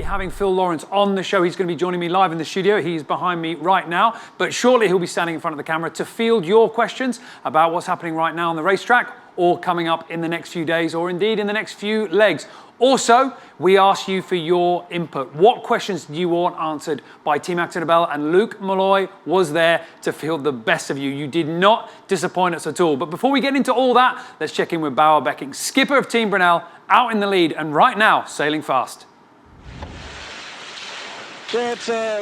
having Phil Lawrence on the show. He's going to be joining me live in the studio. He's behind me right now, but shortly he'll be standing in front of the camera to field your questions about what's happening right now on the racetrack or coming up in the next few days or indeed in the next few legs. Also, we ask you for your input. What questions do you want answered by Team Axel, and Luke Malloy was there to field the best of you. You did not disappoint us at all. But before we get into all that, let's check in with Bauer Becking, skipper of Team Brunel, out in the lead and right now sailing fast. Yeah,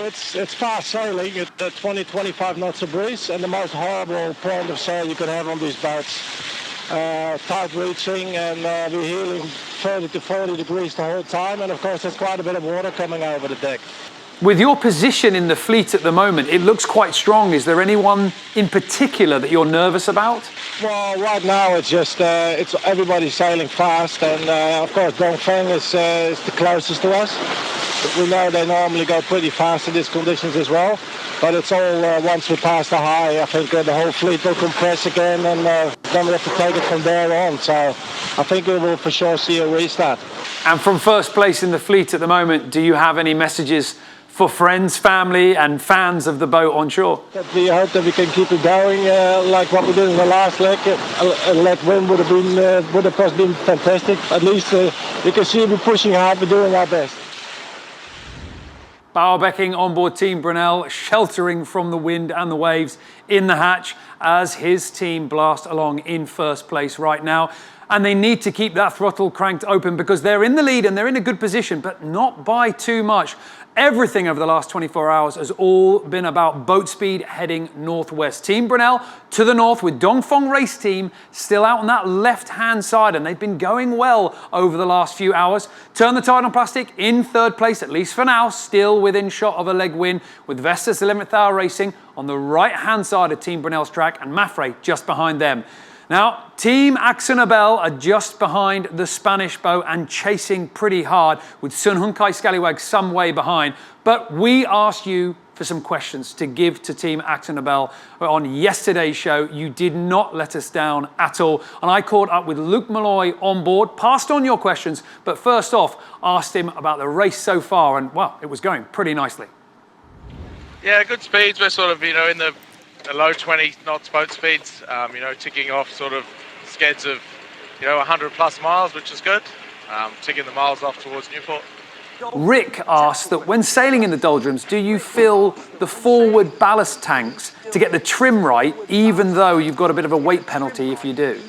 it's fast sailing at 20-25 knots of breeze, and the most horrible point of sail you can have on these boats. Tight reaching, and we're heeling 30 to 40 degrees the whole time, and of course there's quite a bit of water coming over the deck. With your position in the fleet at the moment, it looks quite strong. Is there anyone in particular that you're nervous about? Well, right now it's just it's everybody's sailing fast, and of course Dongfeng is the closest to us. We know they normally go pretty fast in these conditions as well, but it's all once we pass the high, I think the whole fleet will compress again, and then we have to take it from there on. So I think we will for sure see a restart. And from first place in the fleet at the moment, do you have any messages for friends, family and fans of the boat on shore? We hope that we can keep it going like what we did in the last leg. A leg win would have of course been fantastic. At least you can see we're pushing hard, we're doing our best. Bauer Becking on board Team Brunel, sheltering from the wind and the waves in the hatch as his team blast along in first place right now. And they need to keep that throttle cranked open because they're in the lead and they're in a good position, but not by too much. Everything over the last 24 hours has all been about boat speed heading northwest. Team Brunel to the north with Dongfeng Race Team still out on that left-hand side, and they've been going well over the last few hours. Turn the Tide on Plastic in third place, at least for now, still within shot of a leg win, with Vestas 11th Hour Racing on the right-hand side of Team Brunel's track and Mafre just behind them. Now, Team Axel are just behind the Spanish boat and chasing pretty hard with Sun Hunkai Scallywag some way behind. But we asked you for some questions to give to Team Axel on yesterday's show. You did not let us down at all. And I caught up with Luke Malloy on board, passed on your questions, but first off, asked him about the race so far. And, well, it was going pretty nicely. Yeah, good speeds. We're sort of, in the low 20 knots boat speeds, ticking off sort of skeds of, 100 plus miles, which is good. Ticking the miles off towards Newport. Rick asked that when sailing in the doldrums, do you fill the forward ballast tanks to get the trim right, even though you've got a bit of a weight penalty if you do?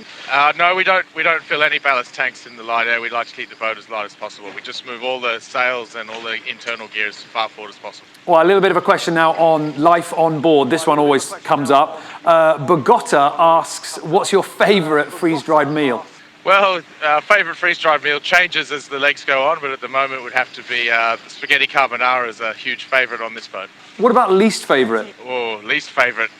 No, we don't fill any ballast tanks in the light air. We like to keep the boat as light as possible. We just move all the sails and all the internal gear as far forward as possible. Well, a little bit of a question now on life on board. This one always comes up. Bogota asks, what's your favourite freeze-dried meal? Well, favourite freeze-dried meal changes as the legs go on, but at the moment it would have to be spaghetti carbonara is a huge favourite on this boat. What about least favourite? Oh, least favourite.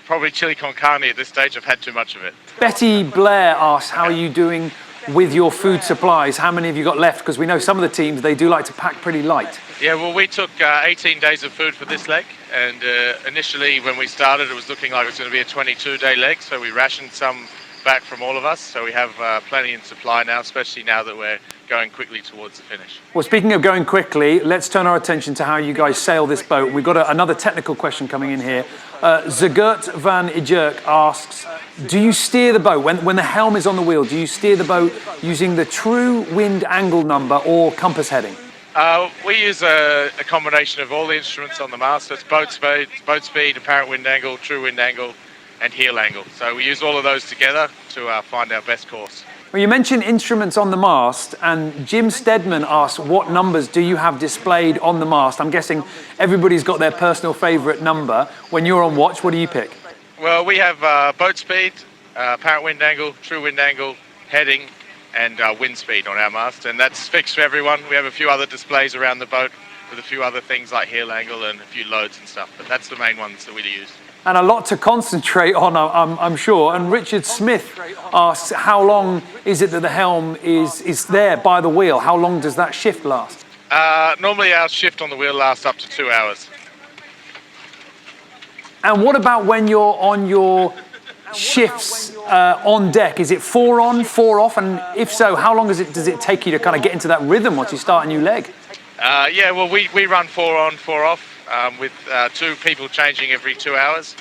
Probably chili con carne at this stage. I've had too much of it. Betty Blair asks, how are you doing with your food supplies? How many have you got left? Because we know some of the teams, they do like to pack pretty light. Yeah, well, we took 18 days of food for this leg. And initially, when we started, it was looking like it was going to be a 22-day leg. So we rationed some back from all of us. So we have plenty in supply now, especially now that we're going quickly towards the finish. Well, speaking of going quickly, let's turn our attention to how you guys sail this boat. We've got another technical question coming in here. Zagert van Ijerk asks, do you steer the boat, when the helm is on the wheel, do you steer the boat using the true wind angle number or compass heading? We use a combination of all the instruments on the mast. So it's boat speed, apparent wind angle, true wind angle, and heel angle. So we use all of those together to find our best course. Well, you mentioned instruments on the mast, and Jim Stedman asked, what numbers do you have displayed on the mast? I'm guessing everybody's got their personal favourite number. When you're on watch, what do you pick? Well, we have boat speed, apparent wind angle, true wind angle, heading, and wind speed on our mast, and that's fixed for everyone. We have a few other displays around the boat with a few other things like heel angle and a few loads and stuff, but that's the main ones that we use. And a lot to concentrate on, I'm sure. And Richard Smith asks, how long is it that the helm is there by the wheel? How long does that shift last? Normally our shift on the wheel lasts up to 2 hours. And what about when you're on your shifts on deck? Is it 4 on, 4 off? And if so, how long does it take you to kind of get into that rhythm once you start a new leg? Yeah, well, we run 4 on, 4 off with 2 people changing every 2 hours.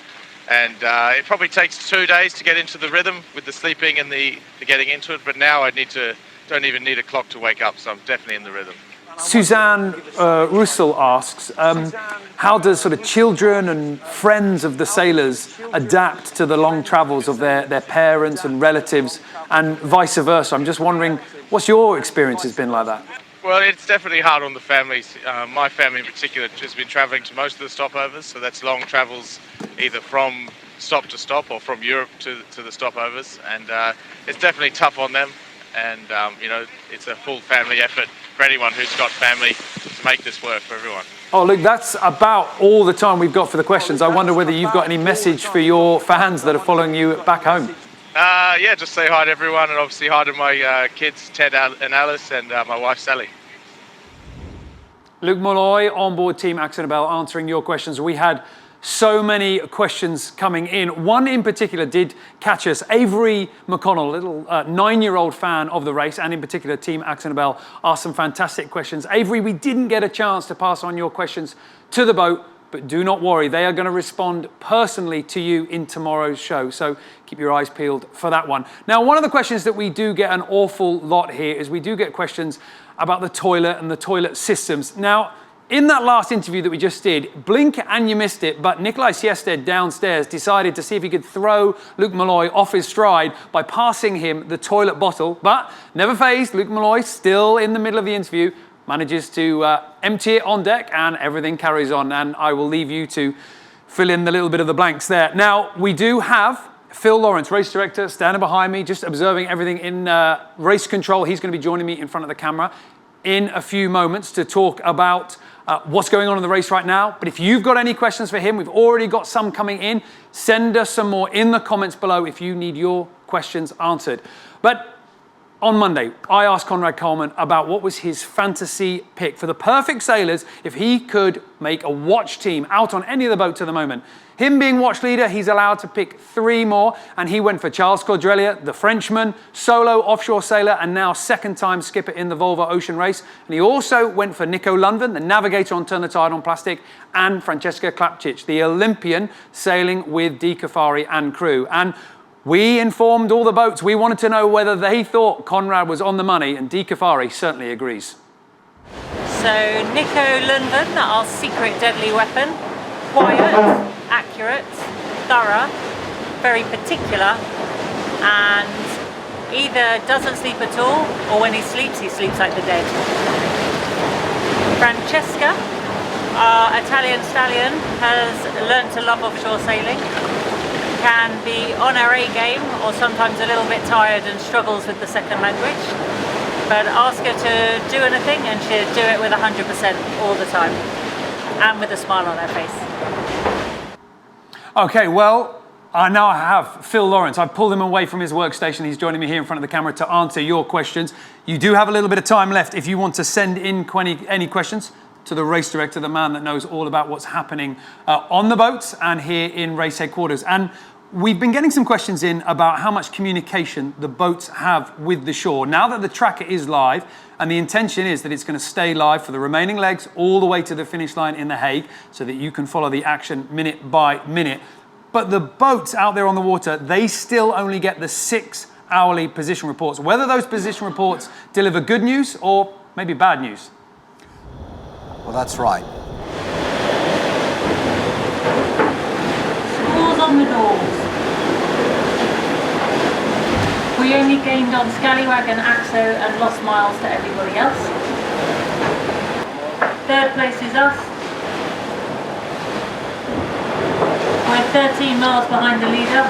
And it probably takes 2 days to get into the rhythm with the sleeping and the getting into it. But now I don't even need a clock to wake up, so I'm definitely in the rhythm. Suzanne Russell asks, how does sort of children and friends of the sailors adapt to the long travels of their parents and relatives and vice versa? I'm just wondering, what's your experience has been like that? Well, it's definitely hard on the families. My family in particular has been travelling to most of the stopovers, so that's long travels either from stop to stop or from Europe to the stopovers, and it's definitely tough on them. And it's a full family effort for anyone who's got family to make this work for everyone. Oh, look, that's about all the time we've got for the questions. I wonder whether you've got any message for your fans that are following you back home. Yeah, just say hi to everyone, and obviously hi to my kids, Ted and Alice, and my wife, Sally. Luke Molloy on board Team Axonabel answering your questions. We had so many questions coming in. One in particular did catch us. Avery McConnell, a little 9-year-old fan of the race, and in particular Team Axonabel, asked some fantastic questions. Avery, we didn't get a chance to pass on your questions to the boat, but do not worry. They are going to respond personally to you in tomorrow's show. So keep your eyes peeled for that one. Now, one of the questions that we do get an awful lot here is we do get questions about the toilet and the toilet systems. Now, in that last interview that we just did, blink and you missed it, but Nikolai Siested downstairs decided to see if he could throw Luke Molloy off his stride by passing him the toilet bottle. But never fazed, Luke Molloy, still in the middle of the interview, manages to empty it on deck and everything carries on. And I will leave you to fill in the little bit of the blanks there. Now, we do have Phil Lawrence, race director, standing behind me, just observing everything in race control. He's going to be joining me in front of the camera in a few moments to talk about what's going on in the race right now. But if you've got any questions for him, we've already got some coming in. Send us some more in the comments below if you need your questions answered. But on Monday, I asked Conrad Coleman about what was his fantasy pick for the perfect sailors if he could make a watch team out on any of the boats at the moment. Him being watch leader, he's allowed to pick 3 more, and he went for Charles Cordrellia, the Frenchman, solo offshore sailor, and now second-time skipper in the Volvo Ocean Race. And he also went for Nico Lundven, the navigator on Turn the Tide on Plastic, and Francesca Klapčić, the Olympian, sailing with Dee Caffari and crew. And we informed all the boats. We wanted to know whether they thought Conrad was on the money, and Dee Caffari certainly agrees. So Nico Lundven, our secret deadly weapon, quiet, accurate, thorough, very particular, and either doesn't sleep at all, or when he sleeps like the dead. Francesca, our Italian stallion, has learned to love offshore sailing, can be on her A game or sometimes a little bit tired and struggles with the second language, but ask her to do anything and she'll do it with 100% all the time and with a smile on her face. Okay, well, now I have Phil Lawrence. I've pulled him away from his workstation. He's joining me here in front of the camera to answer your questions. You do have a little bit of time left if you want to send in any questions to the race director, the man that knows all about what's happening on the boats and here in race headquarters. And we've been getting some questions in about how much communication the boats have with the shore. Now that the tracker is live, and the intention is that it's going to stay live for the remaining legs all the way to the finish line in The Hague so that you can follow the action minute by minute. But the boats out there on the water, they still only get the 6 hourly position reports. Whether those position reports deliver good news or maybe bad news. Well, that's right. Scores on the doors. We only gained on Scallywag and Axo and lost miles to everybody else. 3rd place is us. We're 13 miles behind the leader.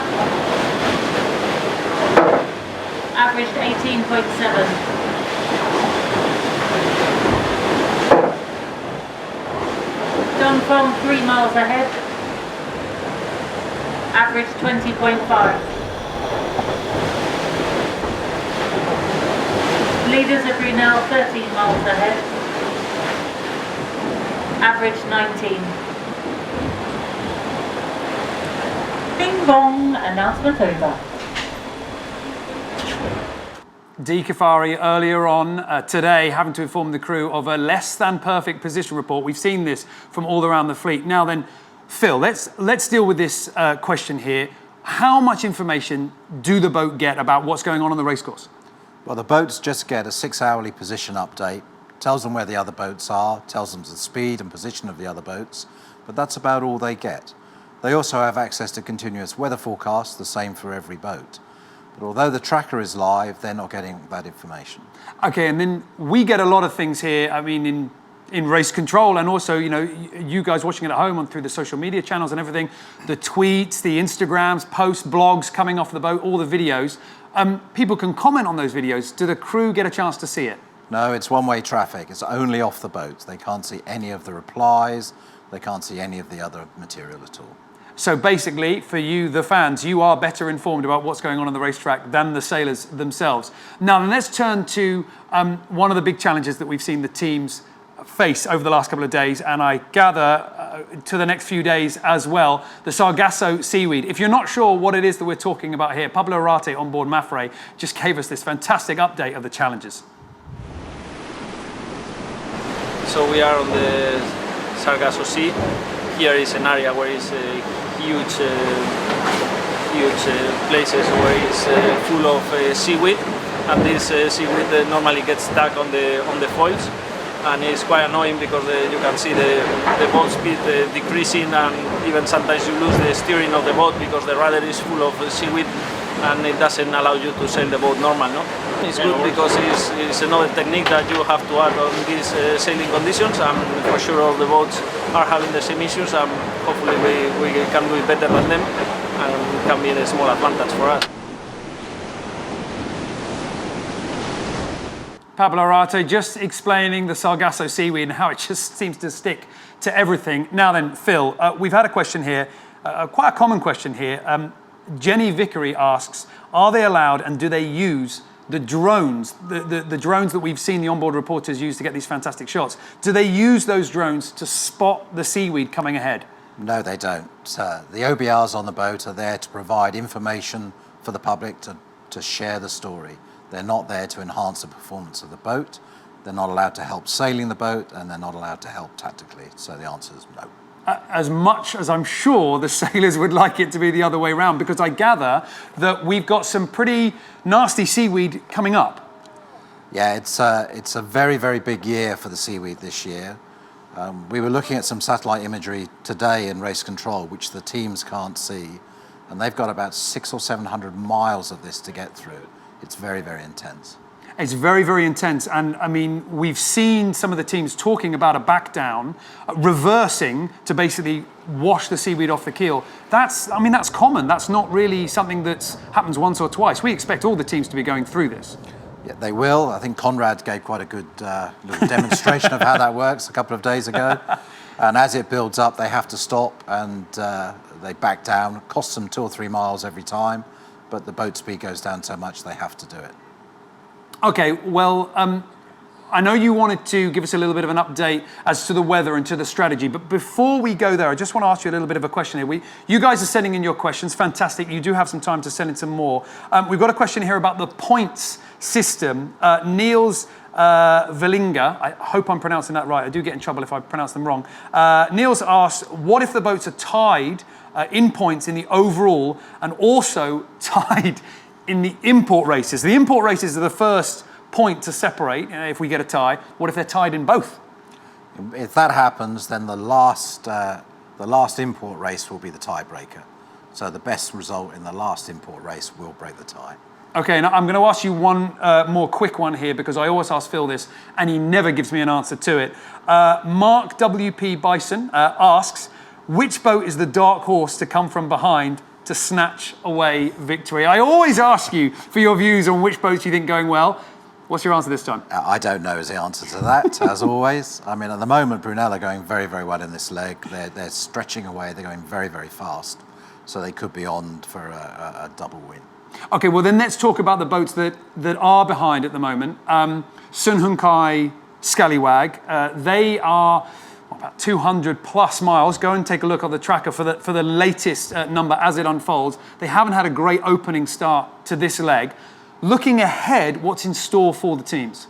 Averaged 18.7. Don Fong 3 miles ahead. Average 20.5. Leaders of Brunel 13 miles ahead. Average 19. Bing bong, announcement over. Dee Kafari earlier on today having to inform the crew of a less than perfect position report. We've seen this from all around the fleet. Now then, Phil, let's deal with this question here. How much information do the boat get about what's going on the racecourse? Well, the boats just get a 6-hourly position update, tells them where the other boats are, tells them the speed and position of the other boats, but that's about all they get. They also have access to continuous weather forecasts, the same for every boat. But although the tracker is live, they're not getting that information. Okay, and then we get a lot of things here, I mean, in race control, and also, you know, you guys watching it at home through the social media channels and everything, the tweets, the Instagrams, posts, blogs coming off the boat, all the videos. People can comment on those videos. Do the crew get a chance to see it? No, it's one-way traffic. It's only off the boat. They can't see any of the replies. They can't see any of the other material at all. So basically, for you, the fans, you are better informed about what's going on the racetrack than the sailors themselves. Now, then let's turn to one of the big challenges that we've seen the teams face over the last couple of days, and I gather to the next few days as well, the Sargasso Sea Weed. If you're not sure what it is that we're talking about here, Pablo Arate on board Mafre just gave us this fantastic update of the challenges. So we are on the Sargasso Sea. Here is an area where it's huge places where it's full of seaweed, and this seaweed normally gets stuck on the foils, and it's quite annoying because you can see the boat speed decreasing, and even sometimes you lose the steering of the boat because the rudder is full of seaweed and it doesn't allow you to sail the boat normal. No? It's good because it's another technique that you have to add on these sailing conditions, and for sure all the boats are having the same issues, and hopefully we can do it better than them, and it can be a small advantage for us. Pablo Arate just explaining the Sargasso seaweed and how it just seems to stick to everything. Now then, Phil, we've had a question here, quite a common question here. Jenny Vickery asks, are they allowed and do they use the drones, the drones that we've seen the onboard reporters use to get these fantastic shots? Do they use those drones to spot the seaweed coming ahead? No, they don't. The OBRs on the boat are there to provide information for the public to share the story. They're not there to enhance the performance of the boat. They're not allowed to help sailing the boat, and they're not allowed to help tactically. So the answer is no. As much as I'm sure the sailors would like it to be the other way around, because I gather that we've got some pretty nasty seaweed coming up. Yeah, it's a very, very big year for the seaweed this year. We were looking at some satellite imagery today in race control, which the teams can't see, and they've got about 600 or 700 miles of this to get through. It's very, very intense. It's very, very intense. And I mean, we've seen some of the teams talking about a back down, reversing to basically wash the seaweed off the keel. That's common. That's not really something that happens once or twice. We expect all the teams to be going through this. Yeah, they will. I think Conrad gave quite a good little demonstration of how that works a couple of days ago. And as it builds up, they have to stop and they back down. It costs them 2 or 3 miles every time, but the boat speed goes down so much they have to do it. Okay, well, I know you wanted to give us a little bit of an update as to the weather and to the strategy, but before we go there, I just want to ask you a little bit of a question here. You guys are sending in your questions, fantastic. You do have some time to send in some more. We've got a question here about the points system. Niels Velinga, I hope I'm pronouncing that right. I do get in trouble if I pronounce them wrong. Niels asks, what if the boats are tied in points in the overall and also tied in the import races? The import races are the first point to separate if we get a tie. What if they're tied in both? If that happens, then the last import race will be the tiebreaker. So the best result in the last import race will break the tie. Okay, now I'm going to ask you one more quick one here because I always ask Phil this and he never gives me an answer to it. Mark WP Bison asks, which boat is the dark horse to come from behind to snatch away victory? I always ask you for your views on which boats you think going well. What's your answer this time? I don't know is the answer to that, as always. I mean, at the moment, Brunel are going very, very well in this leg. They're stretching away. They're going very, very fast. So they could be on for a double win. Okay, well then let's talk about the boats that are behind at the moment. Sun Hunkai Scallywag, they are about 200 plus miles. Go and take a look on the tracker for the latest number as it unfolds. They haven't had a great opening start to this leg. Looking ahead, what's in store for the teams?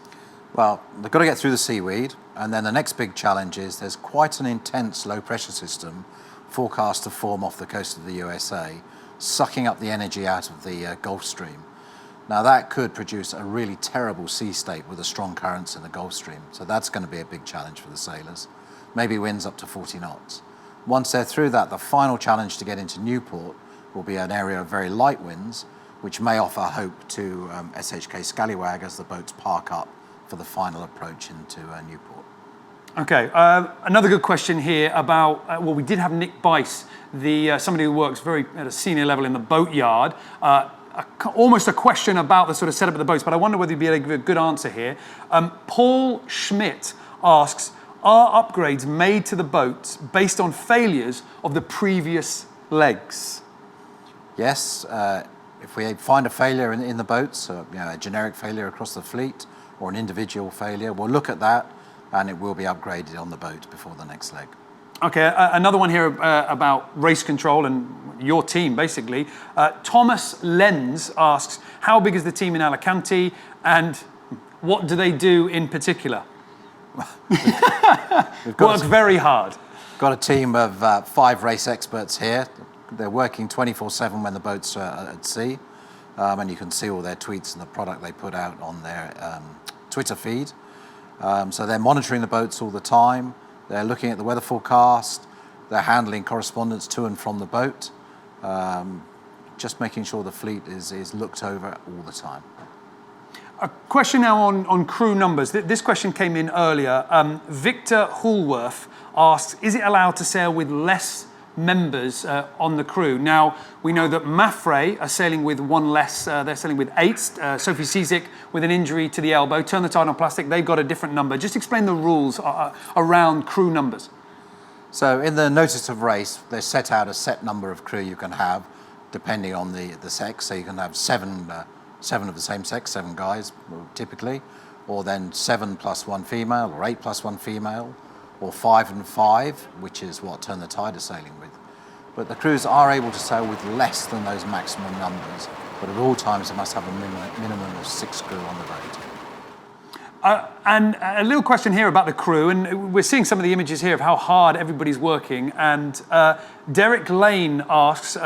Well, they've got to get through the seaweed, and then the next big challenge is there's quite an intense low pressure system forecast to form off the coast of the USA, sucking up the energy out of the Gulf Stream. Now that could produce a really terrible sea state with the strong currents in the Gulf Stream. So that's going to be a big challenge for the sailors. Maybe winds up to 40 knots. Once they're through that, the final challenge to get into Newport will be an area of very light winds, which may offer hope to SHK Scallywag as the boats park up for the final approach into Newport. Okay, another good question here about, well, we did have Nick Bice, somebody who works very at a senior level in the boat yard, almost a question about the sort of setup of the boats, but I wonder whether you'd be able to give a good answer here. Paul Schmidt asks, are upgrades made to the boats based on failures of the previous legs? Yes, if we find a failure in the boats, a generic failure across the fleet or an individual failure, we'll look at that and it will be upgraded on the boat before the next leg. Okay, another one here about race control and your team, basically. Thomas Lenz asks, how big is the team in Alicante and what do they do in particular? Work very hard. Got a team of 5 race experts here. They're working 24/7 when the boats are at sea. And you can see all their tweets and the product they put out on their Twitter feed. So they're monitoring the boats all the time. They're looking at the weather forecast. They're handling correspondence to and from the boat. Just making sure the fleet is looked over all the time. A question now on crew numbers. This question came in earlier. Victor Hallworth asks, is it allowed to sail with less members on the crew? Now, we know that Mafre are sailing with one less. They're sailing with 8. Sophie Cizik with an injury to the elbow. Turn the Tide on Plastic, they've got a different number. Just explain the rules around crew numbers. So in the notice of race, they set out a set number of crew you can have, depending on the sex. So you can have 7 of the same sex, 7 guys typically, or then 7 plus 1 female, or 8 plus 1 female, or 5 and 5, which is what Turn the Tide is sailing with. But the crews are able to sail with less than those maximum numbers, but at all times they must have a minimum of 6 crew on the boat. And a little question here about the crew, and we're seeing some of the images here of how hard everybody's working, and Derek Lane asks,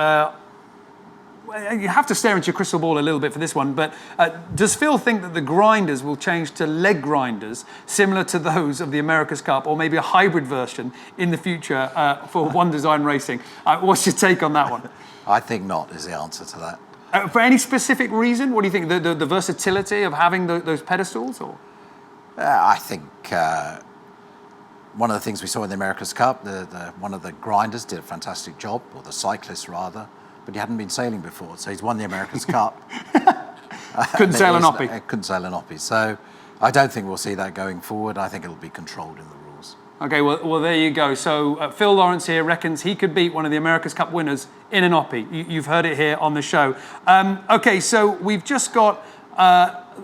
you have to stare into your crystal ball a little bit for this one, but does Phil think that the grinders will change to leg grinders similar to those of the America's Cup, or maybe a hybrid version in the future for One Design Racing? What's your take on that one? I think not is the answer to that. For any specific reason? What do you think? The versatility of having those pedestals? Or? I think one of the things we saw in the America's Cup, one of the grinders did a fantastic job, or the cyclists rather, but he hadn't been sailing before, so he's won the America's Cup. Couldn't sail an oppie. Couldn't sail an oppie. So I don't think we'll see that going forward. I think it'll be controlled in the rules. Okay, well there you go. So Phil Lawrence here reckons he could beat one of the America's Cup winners in an oppie. You've heard it here on the show. Okay, so we've just got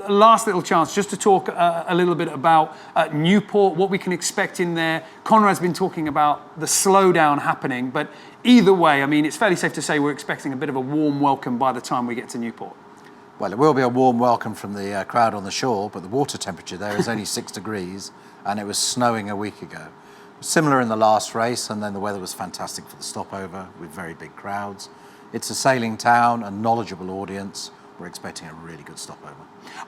last little chance just to talk a little bit about Newport, what we can expect in there. Conrad's been talking about the slowdown happening, but either way, I mean, it's fairly safe to say we're expecting a bit of a warm welcome by the time we get to Newport. Well, it will be a warm welcome from the crowd on the shore, but the water temperature there is only 6 degrees, and it was snowing a week ago. Similar in the last race, and then the weather was fantastic for the stopover with very big crowds. It's a sailing town, a knowledgeable audience. We're expecting a really good stopover.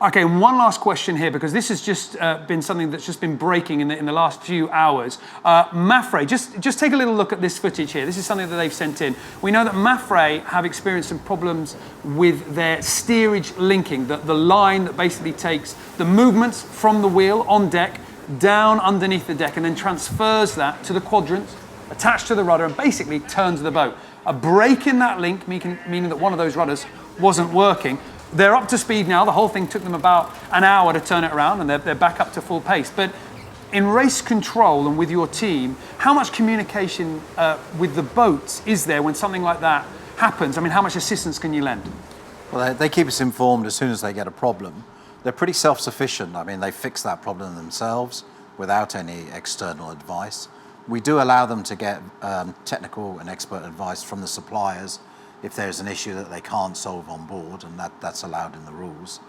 Okay, and one last question here, because this has just been something that's just been breaking in the last few hours. Mafre, just take a little look at this footage here. This is something that they've sent in. We know that Mafre have experienced some problems with their steerage linking, the line that basically takes the movements from the wheel on deck down underneath the deck and then transfers that to the quadrants attached to the rudder and basically turns the boat. A break in that link, meaning that one of those rudders wasn't working. They're up to speed now. The whole thing took them about an hour to turn it around, and they're back up to full pace. But in race control and with your team, how much communication with the boats is there when something like that happens? I mean, how much assistance can you lend? Well, they keep us informed as soon as they get a problem. They're pretty self-sufficient. I mean, they fix that problem themselves without any external advice. We do allow them to get technical and expert advice from the suppliers if there's an issue that they can't solve on board, and that's allowed in the rules.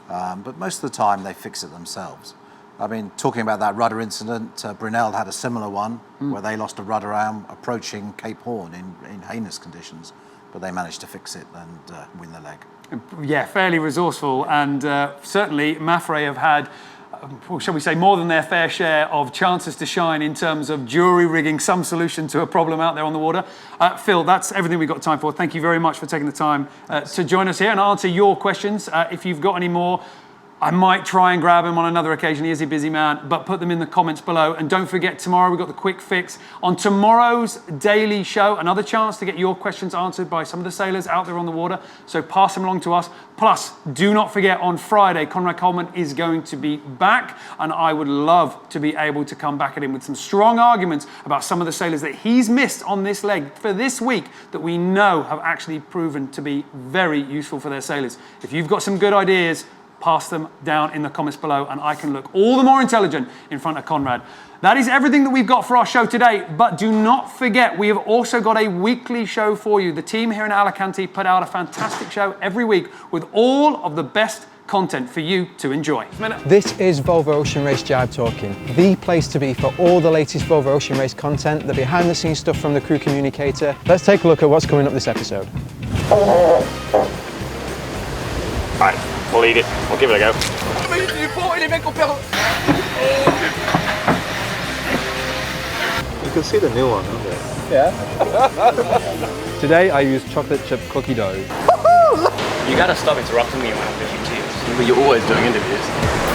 But most of the time they fix it themselves. I mean, talking about that rudder incident, Brunel had a similar one where they lost a rudder arm approaching Cape Horn in heinous conditions, but they managed to fix it and win the leg. Yeah, fairly resourceful, and certainly Mafre have had, shall we say, more than their fair share of chances to shine in terms of jury rigging some solution to a problem out there on the water. Phil, that's everything we've got time for. Thank you very much for taking the time to join us here and answer your questions. If you've got any more, I might try and grab him on another occasion. He is a busy man, but put them in the comments below. And don't forget, tomorrow we've got the quick fix. On tomorrow's daily show, another chance to get your questions answered by some of the sailors out there on the water. So pass them along to us. Plus, do not forget, on Friday, Conrad Coleman is going to be back. And I would love to be able to come back at him with some strong arguments about some of the sailors that he's missed on this leg for this week that we know have actually proven to be very useful for their sailors. If you've got some good ideas, pass them down in the comments below and I can look all the more intelligent in front of Conrad. That is everything that we've got for our show today, but do not forget we have also got a weekly show for you. The team here in Alicante put out a fantastic show every week with all of the best content for you to enjoy. This is Volvo Ocean Race Jibe Talking, the place to be for all the latest Volvo Ocean Race content, the behind the scenes stuff from the crew communicator. Let's take a look at what's coming up this episode. Right, we'll eat it. We'll give it a go. You can see the new one, don't you? Yeah. Today I use chocolate chip cookie dough. You gotta stop interrupting me when I'm doing interviews. But you're always doing interviews.